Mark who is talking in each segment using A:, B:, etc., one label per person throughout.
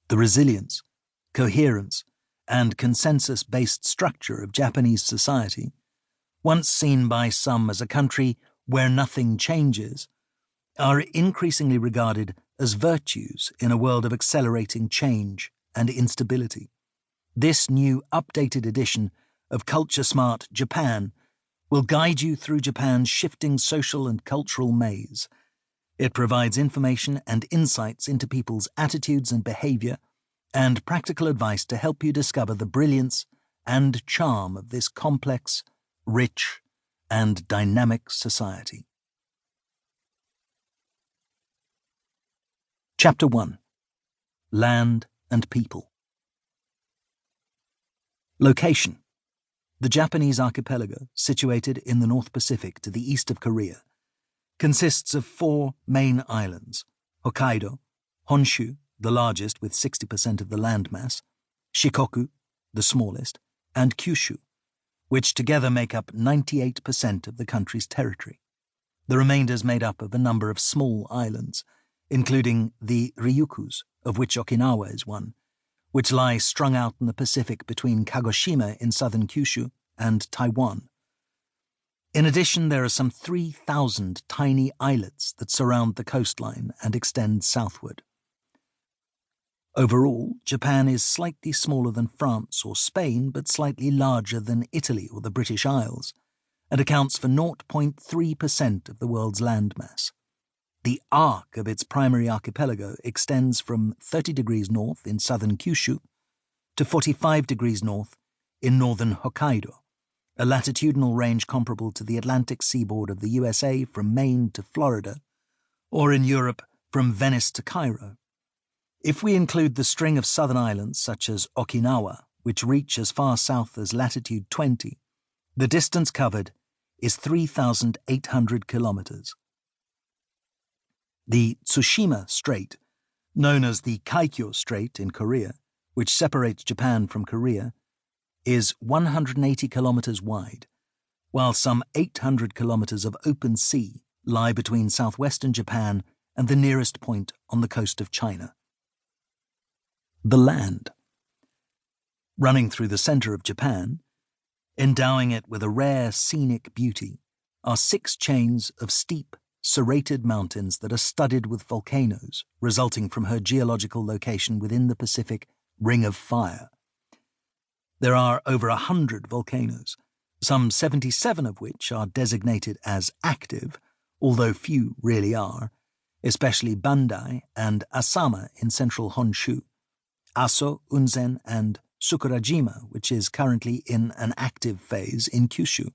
A: The resilience, coherence, and consensus-based structure of Japanese society, once seen by some as a country where nothing changes, are increasingly regarded as virtues in a world of accelerating change and instability. This new updated edition of Culture Smart Japan will guide you through Japan's shifting social and cultural maze. It provides information and insights into people's attitudes and behavior, and practical advice to help you discover the brilliance and charm of this complex, rich, and dynamic society. Chapter 1. Land and People. Location. The Japanese archipelago, situated in the North Pacific to the east of Korea, consists of 4 main islands: Hokkaido, Honshu, the largest with 60% of the landmass, Shikoku, the smallest, and Kyushu, which together make up 98% of the country's territory. The remainder is made up of a number of small islands, including the Ryukyus, of which Okinawa is one, which lie strung out in the Pacific between Kagoshima in southern Kyushu and Taiwan. In addition, there are some 3,000 tiny islets that surround the coastline and extend southward. Overall, Japan is slightly smaller than France or Spain, but slightly larger than Italy or the British Isles, and accounts for 0.3% of the world's landmass. The arc of its primary archipelago extends from 30 degrees north in southern Kyushu to 45 degrees north in northern Hokkaido, a latitudinal range comparable to the Atlantic seaboard of the USA from Maine to Florida, or in Europe from Venice to Cairo. If we include the string of southern islands such as Okinawa, which reach as far south as latitude 20, the distance covered is 3,800 kilometers. The Tsushima Strait, known as the Kaikyo Strait in Korea, which separates Japan from Korea, is 180 kilometers wide, while some 800 kilometers of open sea lie between southwestern Japan and the nearest point on the coast of China. The land. Running through the center of Japan, endowing it with a rare scenic beauty, are 6 chains of steep, serrated mountains that are studded with volcanoes, resulting from her geological location within the Pacific Ring of Fire. There are over 100 volcanoes, some 77 of which are designated as active, although few really are, especially Bandai and Asama in central Honshu, Aso, Unzen, and Sakurajima, which is currently in an active phase in Kyushu.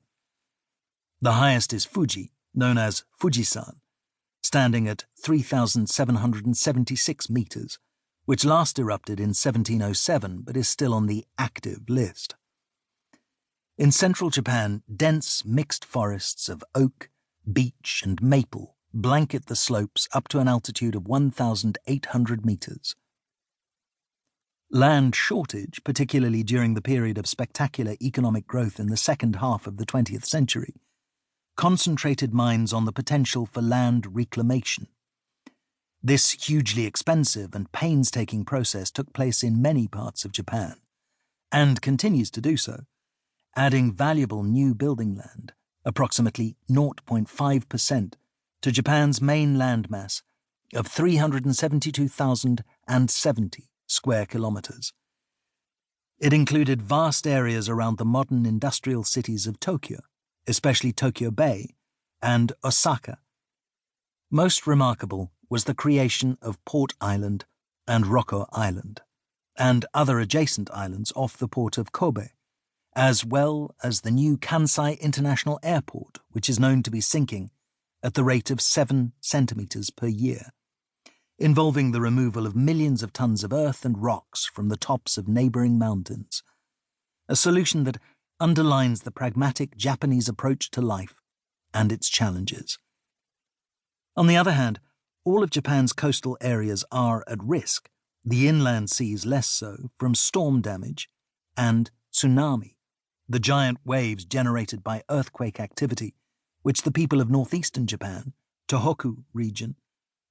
A: The highest is Fuji, known as Fujisan, standing at 3,776 meters, which last erupted in 1707 but is still on the active list. In central Japan, dense mixed forests of oak, beech, and maple blanket the slopes up to an altitude of 1,800 meters. Land shortage, particularly during the period of spectacular economic growth in the second half of the 20th century, concentrated minds on the potential for land reclamation. This hugely expensive and painstaking process took place in many parts of Japan, and continues to do so, adding valuable new building land, approximately 0.5%, to Japan's main landmass of 372,070 square kilometers. It included vast areas around the modern industrial cities of Tokyo, especially Tokyo Bay and Osaka. Most remarkable was the creation of Port Island and Rokko Island, and other adjacent islands off the port of Kobe, as well as the new Kansai International Airport, which is known to be sinking at the rate of 7 centimeters per year, involving the removal of millions of tons of earth and rocks from the tops of neighboring mountains, a solution that underlines the pragmatic Japanese approach to life and its challenges. On the other hand, all of Japan's coastal areas are at risk, the inland seas less so, from storm damage and tsunami, the giant waves generated by earthquake activity, which the people of northeastern Japan, Tohoku region,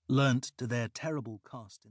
A: learnt to their terrible cost in the